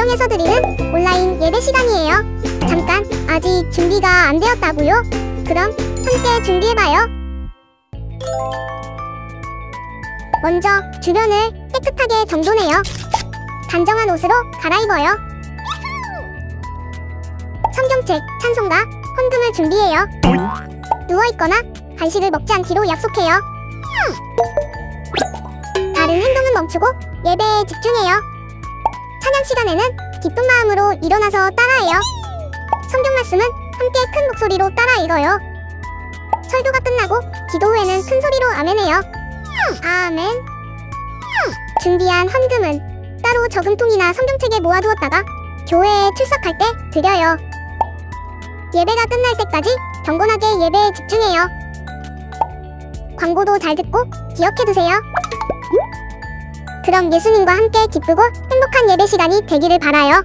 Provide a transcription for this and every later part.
통해서 드리는 온라인 예배 시간이에요. 잠깐, 아직 준비가 안 되었다고요? 그럼 함께 준비해봐요. 먼저 주변을 깨끗하게 정돈해요. 단정한 옷으로 갈아입어요. 성경책, 찬송가, 헌금을 준비해요. 누워있거나 간식을 먹지 않기로 약속해요. 다른 행동은 멈추고 예배에 집중해요. 찬양 시간에는 기쁜 마음으로 일어나서 따라해요. 성경 말씀은 함께 큰 목소리로 따라 읽어요. 설교가 끝나고 기도 후에는 큰 소리로 아멘해요. 아멘. 준비한 헌금은 따로 저금통이나 성경책에 모아두었다가 교회에 출석할 때 드려요. 예배가 끝날 때까지 경건하게 예배에 집중해요. 광고도 잘 듣고 기억해두세요. 그럼 예수님과 함께 기쁘고 행복한 예배 시간이 되기를 바라요.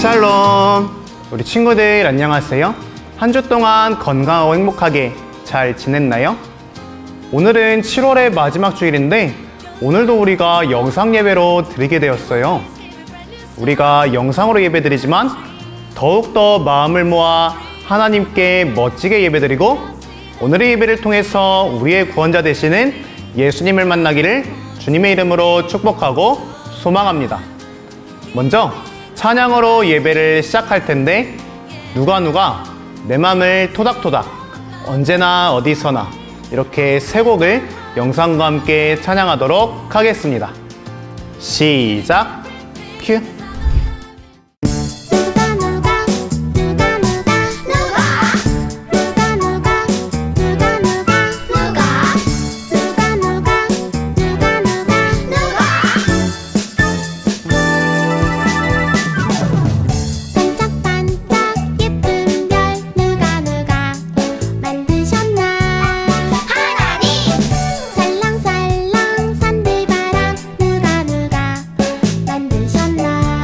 샬롬! 우리 친구들 안녕하세요. 한 주 동안 건강하고 행복하게 잘 지냈나요? 오늘은 7월의 마지막 주일인데 오늘도 우리가 영상 예배로 드리게 되었어요. 우리가 영상으로 예배드리지만 더욱더 마음을 모아 하나님께 멋지게 예배드리고 오늘의 예배를 통해서 우리의 구원자 되시는 예수님을 만나기를 주님의 이름으로 축복하고 소망합니다. 먼저 찬양으로 예배를 시작할 텐데 누가 내 맘을 토닥토닥 언제나 어디서나 이렇게 세 곡을 영상과 함께 찬양하도록 하겠습니다. 시작! 큐! 살랑살랑 산들바람 누가 만드셨나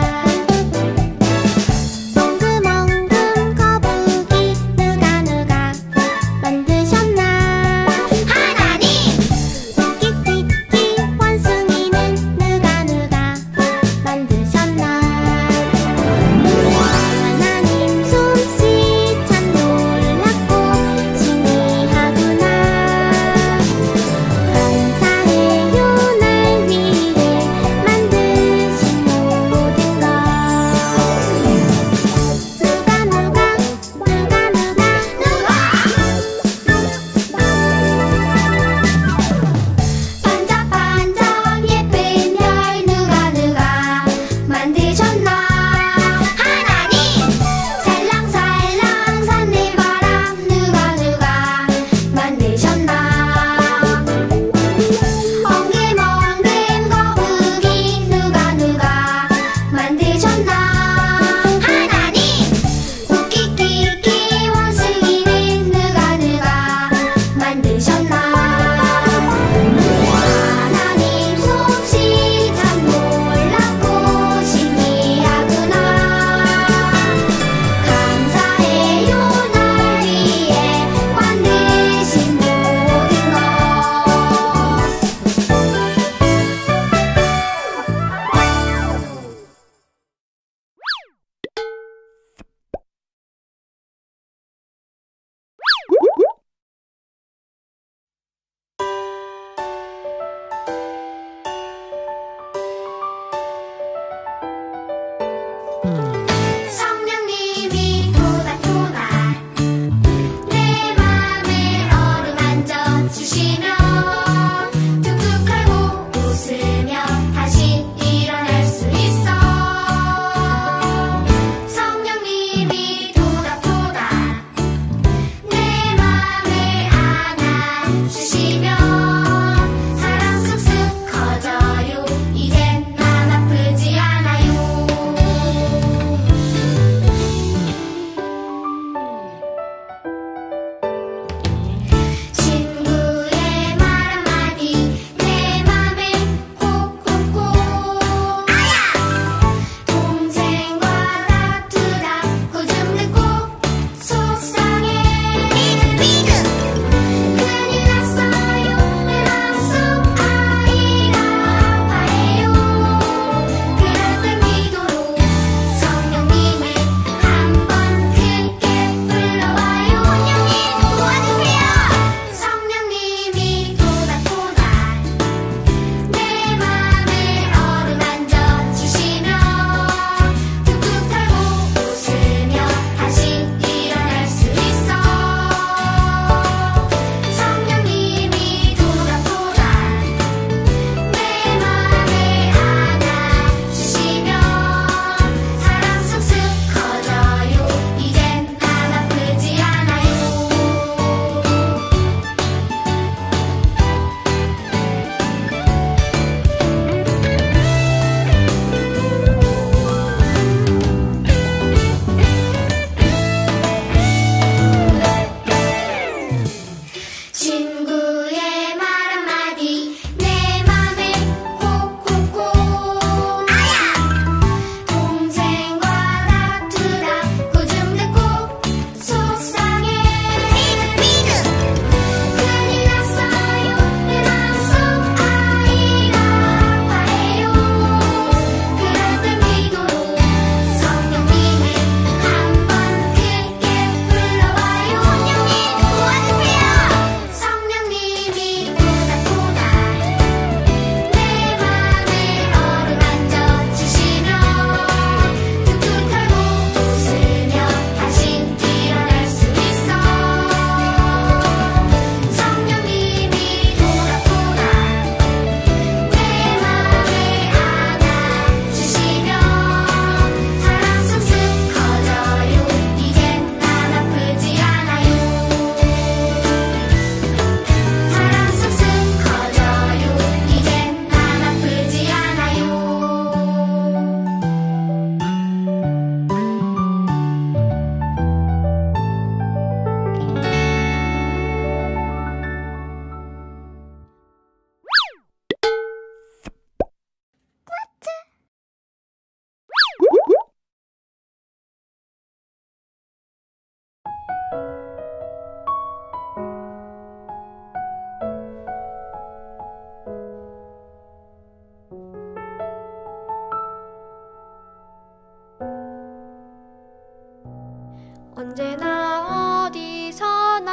언제나 어디서나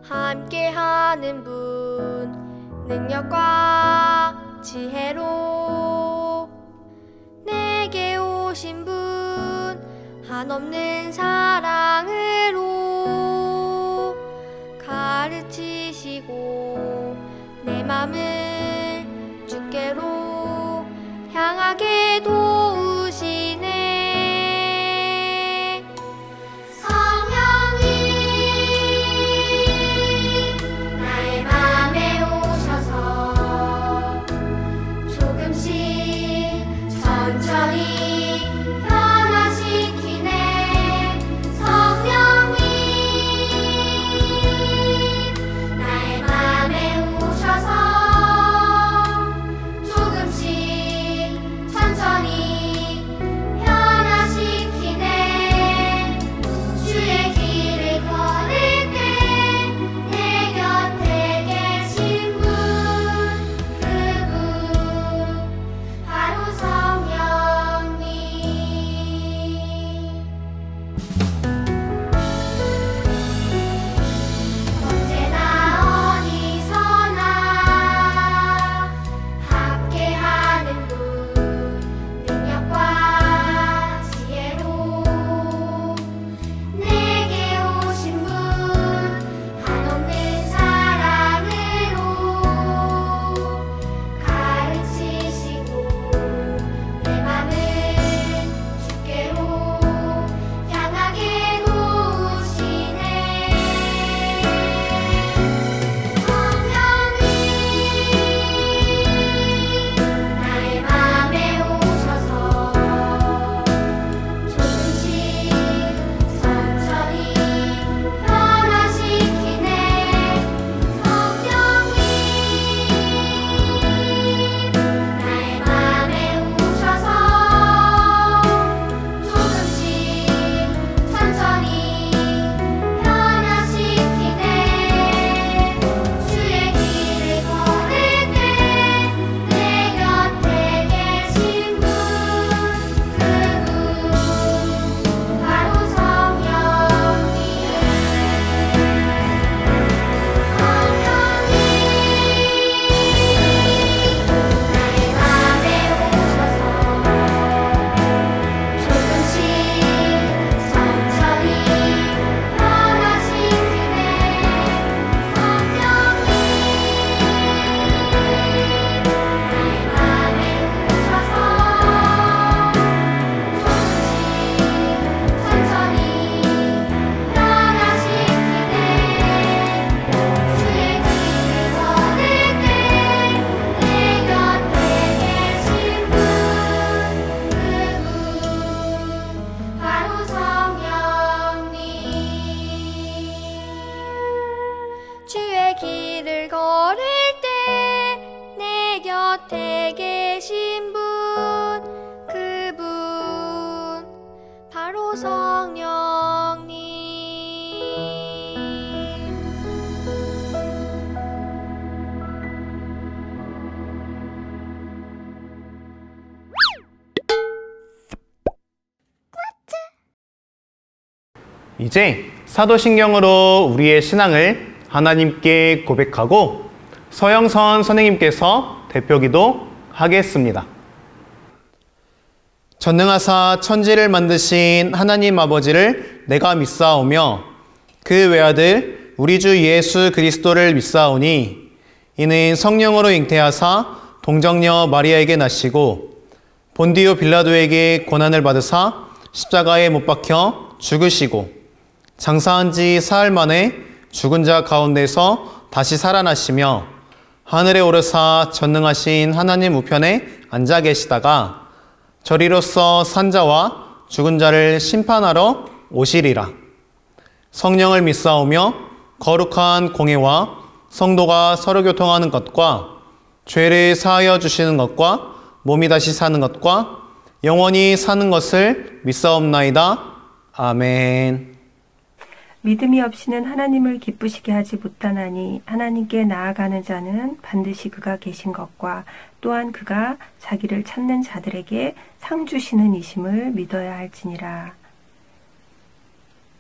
함께하는 분, 능력과 지혜로 내게 오신 분, 한없는 사랑으로 가르치시고 내 맘을 주께로 향하게 도우시네. 성령님 나의 맘에 오셔서 조금씩 천천히 변화시키네. 성령님 나의 맘에 오셔서 조금씩 천천히 변화시키네. 주의 길을 걸을 때 내 곁에 계신 분, 그분 바로 성령님. 언제나 어디서나 함께하는 분, 능력과 지혜로 내게 오신 분, 한없는 사랑으로 가르치시고 내 맘을 주께로 향하게 도우시네. 성령님 나의 맘에 오셔서 조금씩 천천히 변화시키네. 성령님 나의 맘에 오셔서 조금씩 천천히 변화시키네. 주의 길을 걸을 때 내 곁에 계신 분, 그분 바로 성령님. 성령님 나의 맘에 오셔서 조금씩 천천히 변화시키네. 성령님 나의 맘에 오셔서 조금씩 천천히 변화시키네. 주의 길을 걸을 때 내 곁에 계신 분, 그분 바로 성령님. 주의 길을 걸을 때 내 곁에 계신 분, 그분 바로 성령님. 이제 사도신경으로 우리의 신앙을 하나님께 고백하고 서영선 선생님께서 대표기도 하겠습니다. 전능하사 천지를 만드신 하나님 아버지를 내가 믿사오며 그 외아들 우리 주 예수 그리스도를 믿사오니 이는 성령으로 잉태하사 동정녀 마리아에게 나시고 본디오 빌라도에게 고난을 받으사 십자가에 못 박혀 죽으시고 장사한 지 사흘 만에 죽은 자 가운데서 다시 살아나시며 하늘에 오르사 전능하신 하나님 우편에 앉아 계시다가 저리로서 산자와 죽은 자를 심판하러 오시리라. 성령을 믿사오며 거룩한 공회와 성도가 서로 교통하는 것과 죄를 사하여 주시는 것과 몸이 다시 사는 것과 영원히 사는 것을 믿사옵나이다. 아멘. 믿음이 없이는 하나님을 기쁘시게 하지 못하나니 하나님께 나아가는 자는 반드시 그가 계신 것과 또한 그가 자기를 찾는 자들에게 상 주시는 이심을 믿어야 할지니라.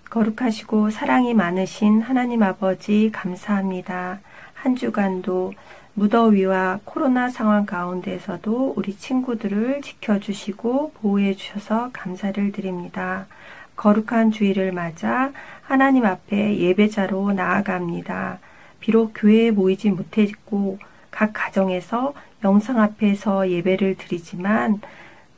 거룩하시고 사랑이 많으신 하나님 아버지 감사합니다. 한 주간도 무더위와 코로나 상황 가운데에서도 우리 친구들을 지켜주시고 보호해 주셔서 감사를 드립니다. 거룩한 주일을 맞아 하나님 앞에 예배자로 나아갑니다. 비록 교회에 모이지 못했고 각 가정에서 영상 앞에서 예배를 드리지만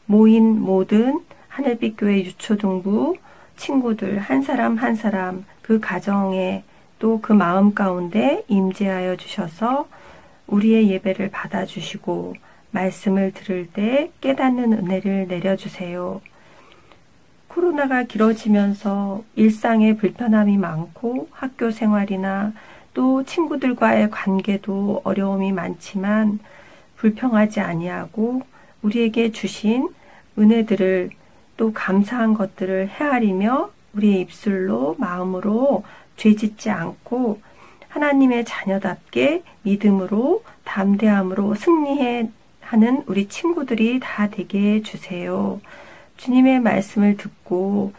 모인 모든 하늘빛 교회 유초동부 친구들 한 사람 한 사람 그 가정에 또 그 마음 가운데 임재하여 주셔서 우리의 예배를 받아주시고 말씀을 들을 때 깨닫는 은혜를 내려주세요. 코로나가 길어지면서 일상에 불편함이 많고 학교 생활이나 또 친구들과의 관계도 어려움이 많지만 불평하지 아니하고 우리에게 주신 은혜들을 또 감사한 것들을 헤아리며 우리의 입술로 마음으로 죄짓지 않고 하나님의 자녀답게 믿음으로 담대함으로 승리해 하는 우리 친구들이 다 되게 해주세요. 주님의 말씀을 듣고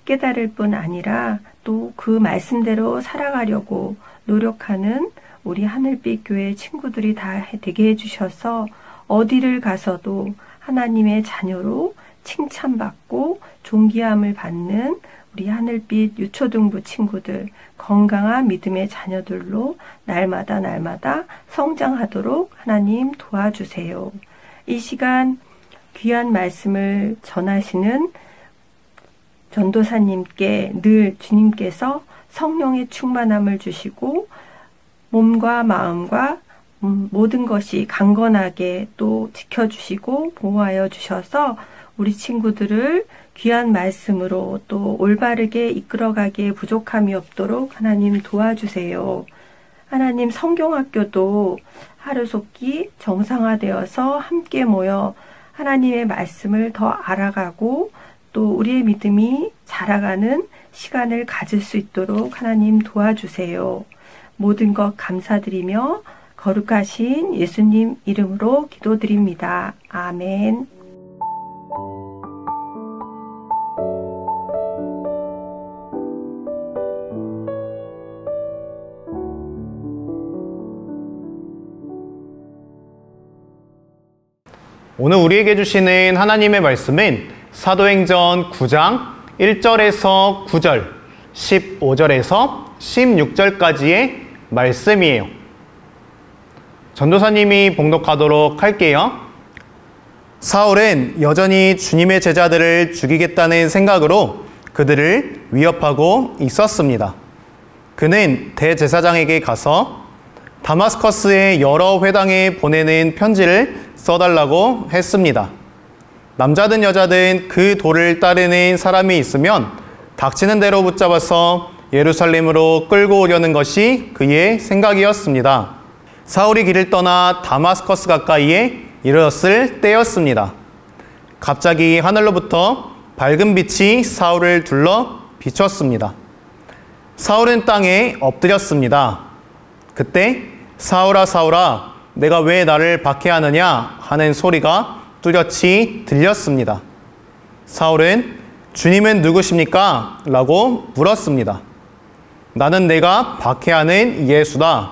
깨달을 뿐 아니라 또 그 말씀대로 살아가려고 노력하는 우리 하늘빛 교회 친구들이 다 되게 해주셔서 어디를 가서도 하나님의 자녀로 칭찬받고 존귀함을 받는 우리 하늘빛 유초등부 친구들 건강한 믿음의 자녀들로 날마다 성장하도록 하나님 도와주세요. 이 시간 귀한 말씀을 전하시는 전도사님께 늘 주님께서 성령의 충만함을 주시고 몸과 마음과 모든 것이 강건하게 또 지켜주시고 보호하여 주셔서 우리 친구들을 귀한 말씀으로 또 올바르게 이끌어가기에 부족함이 없도록 하나님 도와주세요. 하나님 성경학교도 하루속히 정상화되어서 함께 모여 하나님의 말씀을 더 알아가고 또 우리의 믿음이 자라가는 시간을 가질 수 있도록 하나님 도와주세요. 모든 것 감사드리며 거룩하신 예수님 이름으로 기도드립니다. 아멘. 오늘 우리에게 주시는 하나님의 말씀은 사도행전 9장 1절에서 9절, 15절에서 16절까지의 말씀이에요. 전도사님이 봉독하도록 할게요. 사울은 여전히 주님의 제자들을 죽이겠다는 생각으로 그들을 위협하고 있었습니다. 그는 대제사장에게 가서 다마스커스의 여러 회당에 보내는 편지를 써달라고 했습니다. 남자든 여자든 그 도를 따르는 사람이 있으면 닥치는 대로 붙잡아서 예루살렘으로 끌고 오려는 것이 그의 생각이었습니다. 사울이 길을 떠나 다마스커스 가까이에 이르렀을 때였습니다. 갑자기 하늘로부터 밝은 빛이 사울을 둘러 비췄습니다. 사울은 땅에 엎드렸습니다. 그때 사울아 사울아 내가 왜 나를 박해하느냐 하는 소리가 뚜렷이 들렸습니다. 사울은 주님은 누구십니까? 라고 물었습니다. 나는 내가 박해하는 예수다.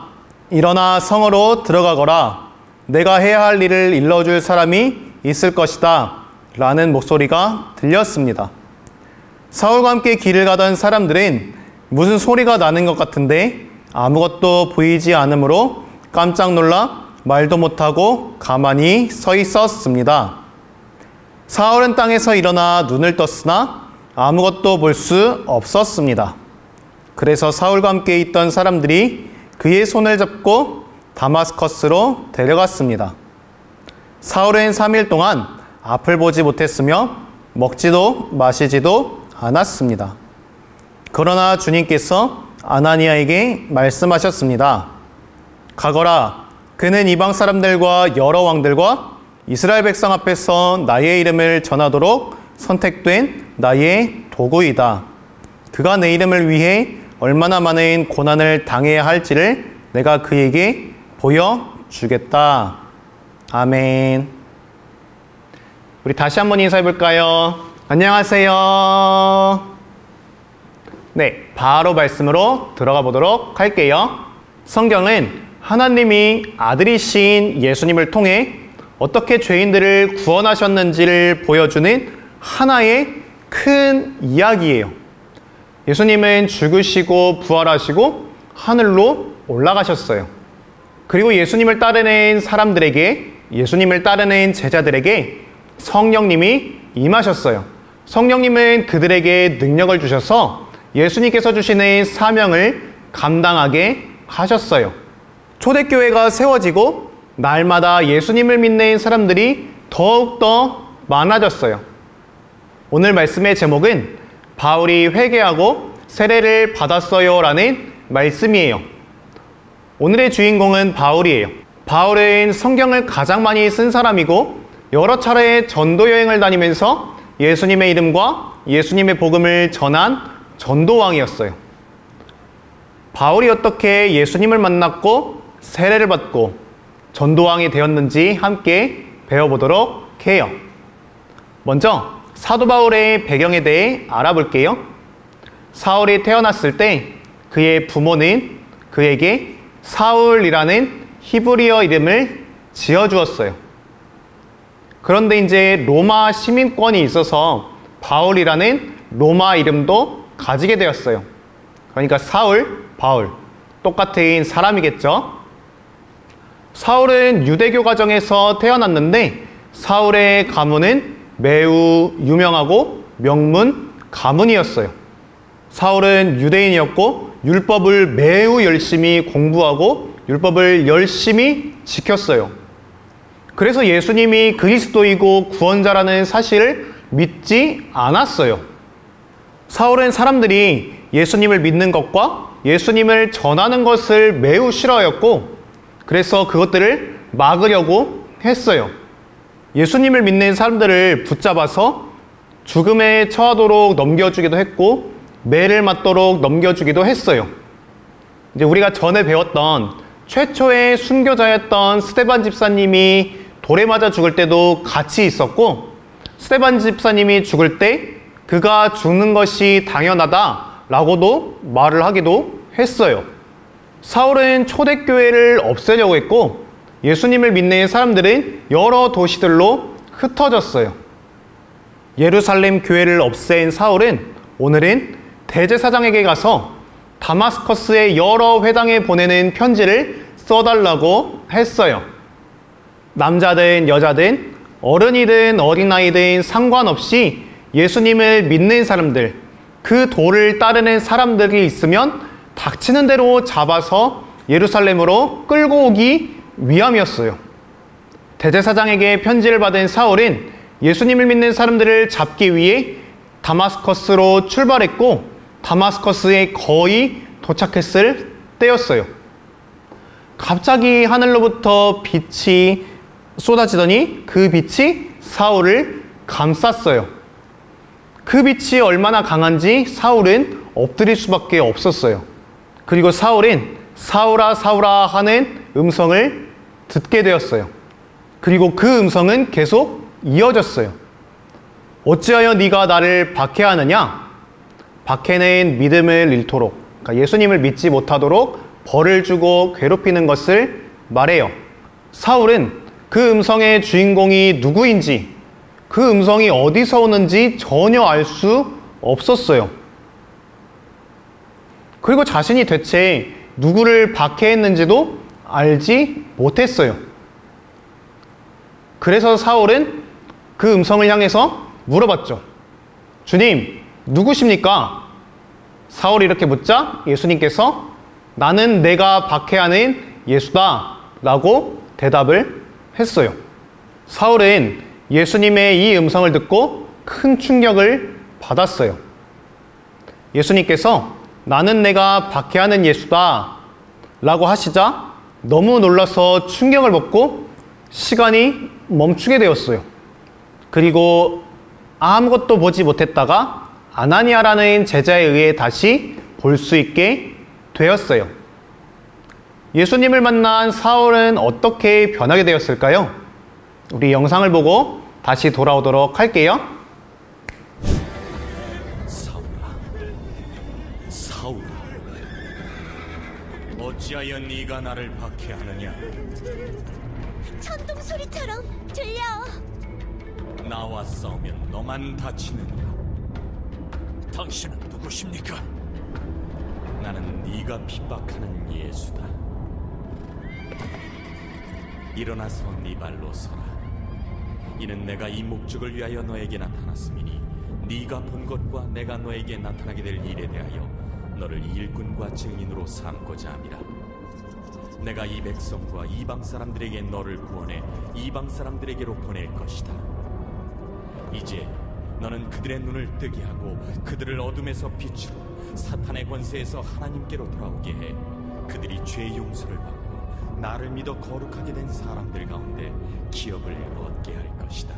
일어나 성으로 들어가거라. 내가 해야 할 일을 일러줄 사람이 있을 것이다. 라는 목소리가 들렸습니다. 사울과 함께 길을 가던 사람들은 무슨 소리가 나는 것 같은데 아무것도 보이지 않으므로 깜짝 놀라 말도 못하고 가만히 서 있었습니다. 사울은 땅에서 일어나 눈을 떴으나 아무것도 볼 수 없었습니다. 그래서 사울과 함께 있던 사람들이 그의 손을 잡고 다마스커스로 데려갔습니다. 사울은 3일 동안 앞을 보지 못했으며 먹지도 마시지도 않았습니다. 그러나 주님께서 아나니아에게 말씀하셨습니다. 가거라. 그는 이방 사람들과 여러 왕들과 이스라엘 백성 앞에서 나의 이름을 전하도록 선택된 나의 도구이다. 그가 내 이름을 위해 얼마나 많은 고난을 당해야 할지를 내가 그에게 보여주겠다. 아멘. 우리 다시 한번 인사해 볼까요? 안녕하세요. 네, 바로 말씀으로 들어가 보도록 할게요. 성경은 하나님이 아들이신 예수님을 통해 어떻게 죄인들을 구원하셨는지를 보여주는 하나의 큰 이야기예요. 예수님은 죽으시고 부활하시고 하늘로 올라가셨어요. 그리고 예수님을 따르는 사람들에게, 예수님을 따르는 제자들에게 성령님이 임하셨어요. 성령님은 그들에게 능력을 주셔서 예수님께서 주시는 사명을 감당하게 하셨어요. 초대교회가 세워지고 날마다 예수님을 믿는 사람들이 더욱더 많아졌어요. 오늘 말씀의 제목은 바울이 회개하고 세례를 받았어요 라는 말씀이에요. 오늘의 주인공은 바울이에요. 바울은 성경을 가장 많이 쓴 사람이고 여러 차례 전도 여행을 다니면서 예수님의 이름과 예수님의 복음을 전한 전도왕이었어요. 바울이 어떻게 예수님을 만났고 세례를 받고 전도왕이 되었는지 함께 배워보도록 해요. 먼저 사도 바울의 배경에 대해 알아볼게요. 사울이 태어났을 때 그의 부모는 그에게 사울이라는 히브리어 이름을 지어주었어요. 그런데 이제 로마 시민권이 있어서 바울이라는 로마 이름도 가지게 되었어요. 그러니까 사울, 바울 똑같은 사람이겠죠. 사울은 유대교 가정에서 태어났는데 사울의 가문은 매우 유명하고 명문 가문이었어요. 사울은 유대인이었고 율법을 매우 열심히 공부하고 율법을 열심히 지켰어요. 그래서 예수님이 그리스도이고 구원자라는 사실을 믿지 않았어요. 사울은 사람들이 예수님을 믿는 것과 예수님을 전하는 것을 매우 싫어하였고 그래서 그것들을 막으려고 했어요. 예수님을 믿는 사람들을 붙잡아서 죽음에 처하도록 넘겨주기도 했고 매를 맞도록 넘겨주기도 했어요. 이제 우리가 전에 배웠던 최초의 순교자였던 스데반 집사님이 돌에 맞아 죽을 때도 같이 있었고 스데반 집사님이 죽을 때 그가 죽는 것이 당연하다라고도 말을 하기도 했어요. 사울은 초대교회를 없애려고 했고 예수님을 믿는 사람들은 여러 도시들로 흩어졌어요. 예루살렘 교회를 없앤 사울은 오늘은 대제사장에게 가서 다마스커스의 여러 회당에 보내는 편지를 써달라고 했어요. 남자든 여자든 어른이든 어린아이든 상관없이 예수님을 믿는 사람들, 그 도를 따르는 사람들이 있으면 닥치는 대로 잡아서 예루살렘으로 끌고 오기 위함이었어요. 대제사장에게 편지를 받은 사울은 예수님을 믿는 사람들을 잡기 위해 다마스커스로 출발했고 다마스커스에 거의 도착했을 때였어요. 갑자기 하늘로부터 빛이 쏟아지더니 그 빛이 사울을 감쌌어요. 그 빛이 얼마나 강한지 사울은 엎드릴 수밖에 없었어요. 그리고 사울은 사울아 사울아 하는 음성을 듣게 되었어요. 그리고 그 음성은 계속 이어졌어요. 어찌하여 네가 나를 박해하느냐? 박해는 믿음을 잃도록, 그러니까 예수님을 믿지 못하도록 벌을 주고 괴롭히는 것을 말해요. 사울은 그 음성의 주인공이 누구인지, 그 음성이 어디서 오는지 전혀 알 수 없었어요. 그리고 자신이 대체 누구를 박해했는지도 알지 못했어요. 그래서 사울은 그 음성을 향해서 물어봤죠. 주님, 누구십니까? 사울이 이렇게 묻자 예수님께서 나는 내가 박해하는 예수다 라고 대답을 했어요. 사울은 예수님의 이 음성을 듣고 큰 충격을 받았어요. 예수님께서 나는 내가 박해하는 예수다 라고 하시자 너무 놀라서 충격을 먹고 시간이 멈추게 되었어요. 그리고 아무것도 보지 못했다가 아나니아라는 제자에 의해 다시 볼 수 있게 되었어요. 예수님을 만난 사울은 어떻게 변하게 되었을까요? 우리 영상을 보고 다시 돌아오도록 할게요. 사울, 어찌하여 네가 나를 박해하느냐? 천둥 소리처럼 들려. 나와 싸우면 너만 다치느냐? 당신은 누구십니까? 나는 네가 핍박하는 예수다. 일어나서 네 발로 서라. 이는 내가 이 목적을 위하여 너에게 나타났음이니 네가 본 것과 내가 너에게 나타나게 될 일에 대하여 너를 일꾼과 증인으로 삼고자 함이라. 내가 이 백성과 이방 사람들에게 너를 구원해 이방 사람들에게로 보낼 것이다. 이제 너는 그들의 눈을 뜨게 하고 그들을 어둠에서 빛으로 사탄의 권세에서 하나님께로 돌아오게 해 그들이 죄의 용서를 받고 나를 믿어 거룩하게 된 사람들 가운데 기업을 얻게 할 것이다.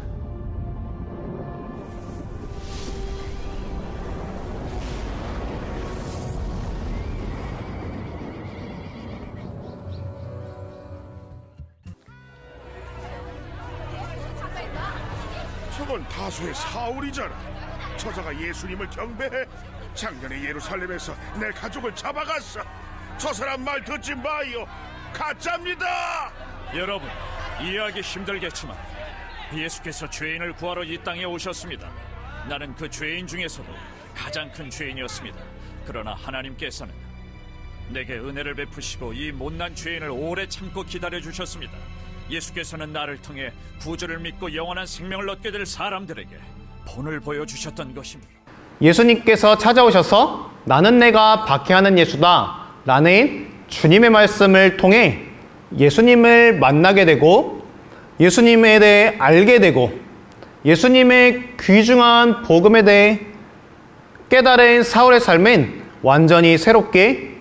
저건 다소의 사울이잖아. 저자가 예수님을 경배해? 작년에 예루살렘에서 내 가족을 잡아갔어. 저 사람 말 듣지 마요. 가짜입니다. 여러분, 이해하기 힘들겠지만 예수께서 죄인을 구하러 이 땅에 오셨습니다. 나는 그 죄인 중에서도 가장 큰 죄인이었습니다. 그러나 하나님께서는 내게 은혜를 베푸시고 이 못난 죄인을 오래 참고 기다려주셨습니다. 예수께서는 나를 통해 구주를 믿고 영원한 생명을 얻게 될 사람들에게 본을 보여주셨던 것입니다. 예수님께서 찾아오셔서 나는 내가 박해하는 예수다 라는 주님의 말씀을 통해 예수님을 만나게 되고 예수님에 대해 알게 되고 예수님의 귀중한 복음에 대해 깨달은 사울의 삶은 완전히 새롭게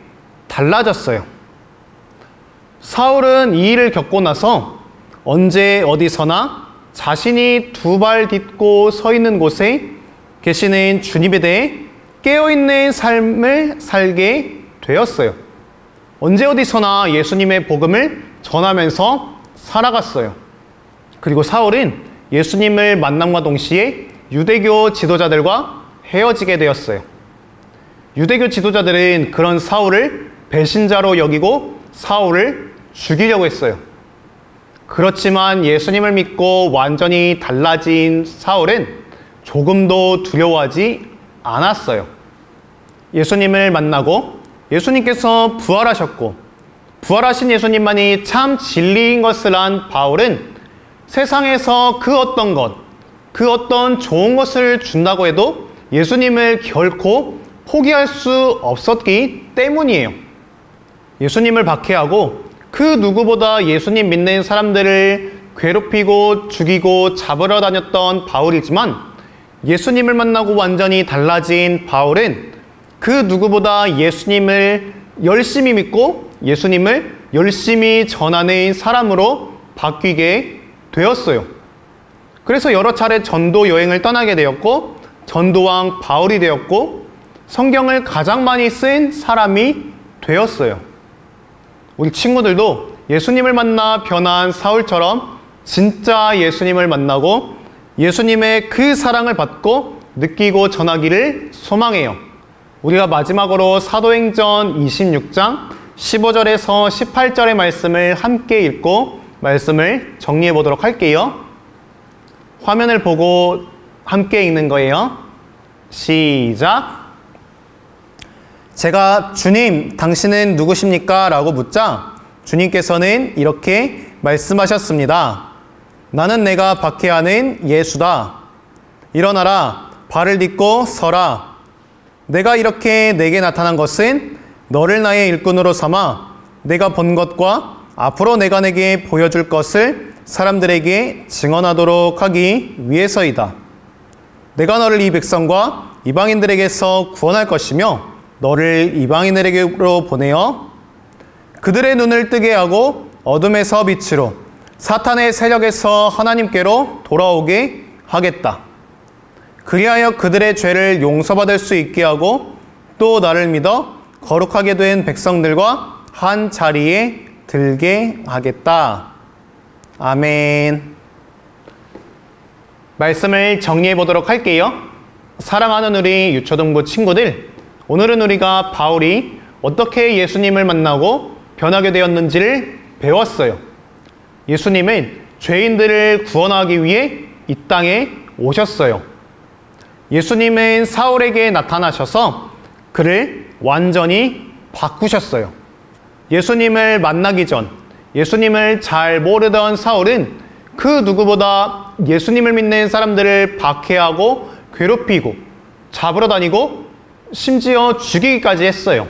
달라졌어요. 사울은 이 일을 겪고 나서 언제 어디서나 자신이 두 발 딛고 서 있는 곳에 계시는 주님에 대해 깨어있는 삶을 살게 되었어요. 언제 어디서나 예수님의 복음을 전하면서 살아갔어요. 그리고 사울은 예수님을 만남과 동시에 유대교 지도자들과 헤어지게 되었어요. 유대교 지도자들은 그런 사울을 배신자로 여기고 사울을 죽이려고 했어요. 그렇지만 예수님을 믿고 완전히 달라진 사울은 조금도 두려워하지 않았어요. 예수님을 만나고 예수님께서 부활하셨고 부활하신 예수님만이 참 진리인 것을 안 바울은 세상에서 그 어떤 것, 그 어떤 좋은 것을 준다고 해도 예수님을 결코 포기할 수 없었기 때문이에요. 예수님을 박해하고 그 누구보다 예수님 믿는 사람들을 괴롭히고 죽이고 잡으러 다녔던 바울이지만 예수님을 만나고 완전히 달라진 바울은 그 누구보다 예수님을 열심히 믿고 예수님을 열심히 전하는 사람으로 바뀌게 되었어요. 그래서 여러 차례 전도 여행을 떠나게 되었고 전도왕 바울이 되었고 성경을 가장 많이 쓴 사람이 되었어요. 우리 친구들도 예수님을 만나 변한 사울처럼 진짜 예수님을 만나고 예수님의 그 사랑을 받고 느끼고 전하기를 소망해요. 우리가 마지막으로 사도행전 26장 15절에서 18절의 말씀을 함께 읽고 말씀을 정리해 보도록 할게요. 화면을 보고 함께 읽는 거예요. 시작. 제가 주님, 당신은 누구십니까? 라고 묻자 주님께서는 이렇게 말씀하셨습니다. 나는 내가 박해하는 예수다. 일어나라, 발을 딛고 서라. 내가 이렇게 내게 나타난 것은 너를 나의 일꾼으로 삼아 내가 본 것과 앞으로 내가 내게 보여줄 것을 사람들에게 증언하도록 하기 위해서이다. 내가 너를 이 백성과 이방인들에게서 구원할 것이며 너를 이방인들에게로 보내어 그들의 눈을 뜨게 하고 어둠에서 빛으로 사탄의 세력에서 하나님께로 돌아오게 하겠다. 그리하여 그들의 죄를 용서받을 수 있게 하고 또 나를 믿어 거룩하게 된 백성들과 한 자리에 들게 하겠다. 아멘. 말씀을 정리해 보도록 할게요. 사랑하는 우리 유초등부 친구들, 오늘은 우리가 바울이 어떻게 예수님을 만나고 변하게 되었는지를 배웠어요. 예수님은 죄인들을 구원하기 위해 이 땅에 오셨어요. 예수님은 사울에게 나타나셔서 그를 완전히 바꾸셨어요. 예수님을 만나기 전, 예수님을 잘 모르던 사울은 그 누구보다 예수님을 믿는 사람들을 박해하고 괴롭히고 잡으러 다니고 심지어 죽이기까지 했어요.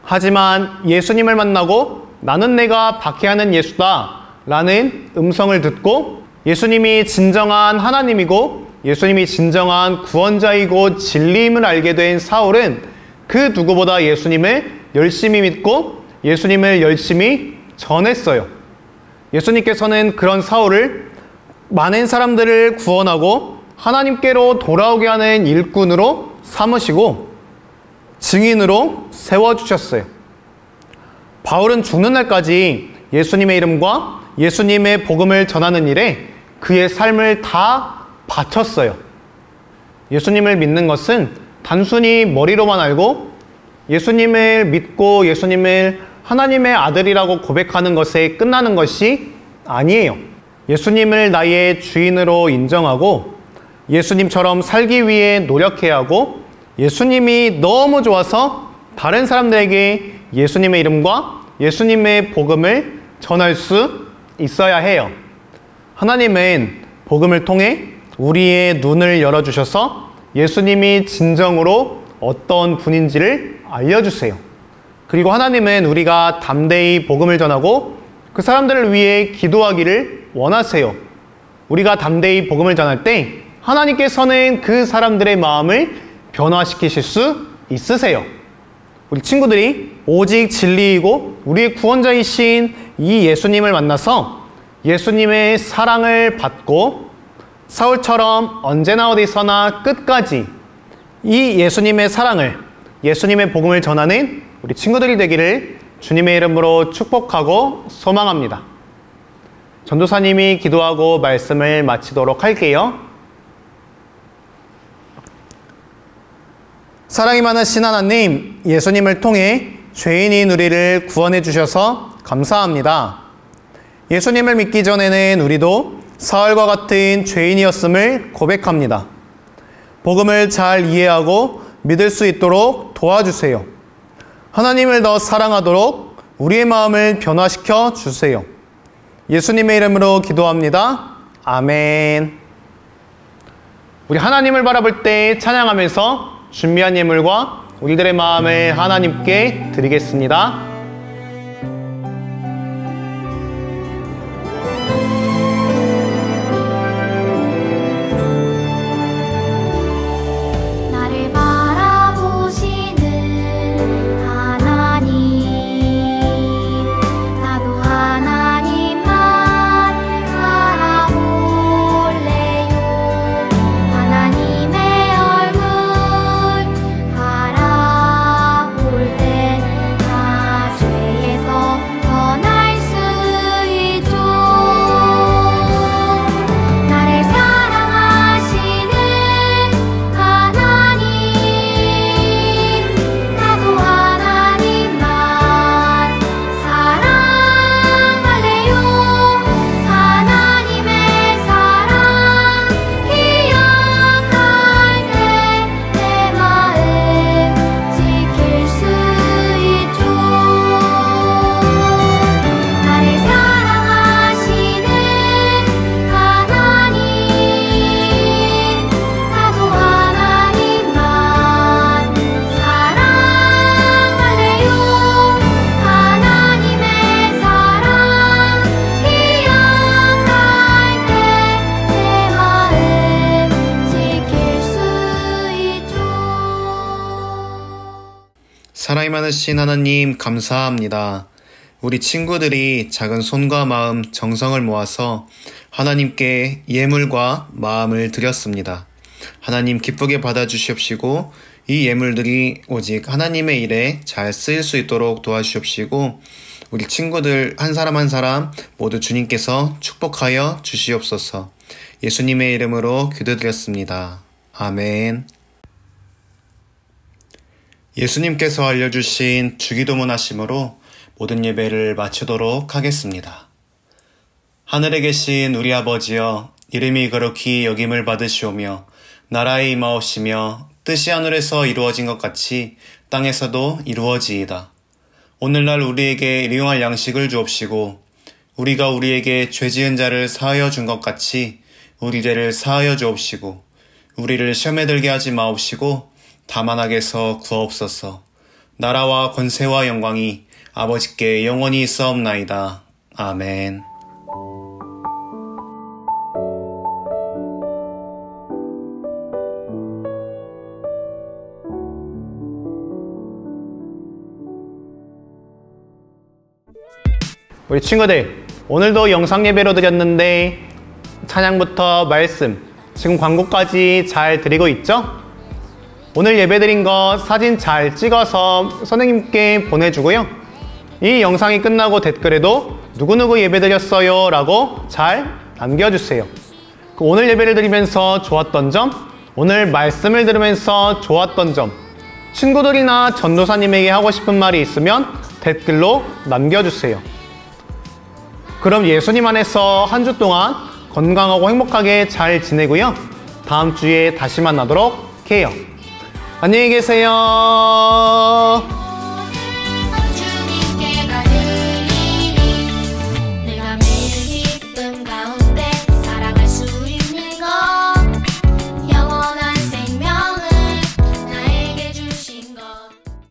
하지만 예수님을 만나고 나는 내가 박해하는 예수다 라는 음성을 듣고 예수님이 진정한 하나님이고 예수님이 진정한 구원자이고 진리임을 알게 된 사울은 그 누구보다 예수님을 열심히 믿고 예수님을 열심히 전했어요. 예수님께서는 그런 사울을 많은 사람들을 구원하고 하나님께로 돌아오게 하는 일꾼으로 삼으시고 증인으로 세워주셨어요. 바울은 죽는 날까지 예수님의 이름과 예수님의 복음을 전하는 일에 그의 삶을 다 바쳤어요. 예수님을 믿는 것은 단순히 머리로만 알고 예수님을 믿고 예수님을 하나님의 아들이라고 고백하는 것에 끝나는 것이 아니에요. 예수님을 나의 주인으로 인정하고 예수님처럼 살기 위해 노력해야 하고 예수님이 너무 좋아서 다른 사람들에게 예수님의 이름과 예수님의 복음을 전할 수 있어야 해요. 하나님은 복음을 통해 우리의 눈을 열어주셔서 예수님이 진정으로 어떤 분인지를 알려주세요. 그리고 하나님은 우리가 담대히 복음을 전하고 그 사람들을 위해 기도하기를 원하세요. 우리가 담대히 복음을 전할 때 하나님께서는 그 사람들의 마음을 변화시키실 수 있으세요. 우리 친구들이 오직 진리이고 우리의 구원자이신 이 예수님을 만나서 예수님의 사랑을 받고 사울처럼 언제나 어디서나 끝까지 이 예수님의 사랑을, 예수님의 복음을 전하는 우리 친구들이 되기를 주님의 이름으로 축복하고 소망합니다. 전도사님이 기도하고 말씀을 마치도록 할게요. 사랑이 많으신 하나님, 예수님을 통해 죄인인 우리를 구원해 주셔서 감사합니다. 예수님을 믿기 전에는 우리도 사울과 같은 죄인이었음을 고백합니다. 복음을 잘 이해하고 믿을 수 있도록 도와주세요. 하나님을 더 사랑하도록 우리의 마음을 변화시켜 주세요. 예수님의 이름으로 기도합니다. 아멘. 우리 하나님을 바라볼 때 찬양하면서 준비한 예물과 우리들의 마음을 하나님께 드리겠습니다. 나를 바라보시는 하나님, 나도 하나님만 바라볼래요. 하나님의 얼굴 바라볼 때 나 죄에서 떠날 수 있죠. 나를 사랑하시는 하나님, 나도 하나님만 사랑할래요. 하나님의 사랑 기억할 때 내 마음 지킬 수 있죠. 나를 사랑하시는 하나님, 나도 하나님만 사랑할래요. 하나님의 사랑 기억할 때 내 마음 지킬 수 있죠. 사랑이 많으신 하나님 감사합니다. 우리 친구들이 작은 손과 마음, 정성을 모아서 하나님께 예물과 마음을 드렸습니다. 하나님 기쁘게 받아주시옵시고 이 예물들이 오직 하나님의 일에 잘 쓰일 수 있도록 도와주시옵시고 우리 친구들 한 사람 한 사람 모두 주님께서 축복하여 주시옵소서. 예수님의 이름으로 기도드렸습니다. 아멘. 예수님께서 알려주신 주기도문 하심으로 모든 예배를 마치도록 하겠습니다. 하늘에 계신 우리 아버지여, 이름이 거룩히 여김을 받으시오며 나라의 임하옵시며 뜻이 하늘에서 이루어진 것 같이 땅에서도 이루어지이다. 오늘날 우리에게 일용할 양식을 주옵시고 우리가 우리에게 죄 지은 자를 사하여 준 것 같이 우리 죄를 사하여 주옵시고 우리를 시험에 들게 하지 마옵시고 다만 악에서 구하옵소서. 나라와 권세와 영광이 아버지께 영원히 있사옵나이다. 아멘. 우리 친구들, 오늘도 영상 예배로 드렸는데 찬양부터 말씀, 지금 광고까지 잘 드리고 있죠? 오늘 예배 드린 거 사진 잘 찍어서 선생님께 보내주고요. 이 영상이 끝나고 댓글에도 누구누구 예배 드렸어요 라고 잘 남겨주세요. 오늘 예배를 드리면서 좋았던 점, 오늘 말씀을 들으면서 좋았던 점, 친구들이나 전도사님에게 하고 싶은 말이 있으면 댓글로 남겨주세요. 그럼 예수님 안에서 한 주 동안 건강하고 행복하게 잘 지내고요. 다음 주에 다시 만나도록 해요. 안녕히 계세요.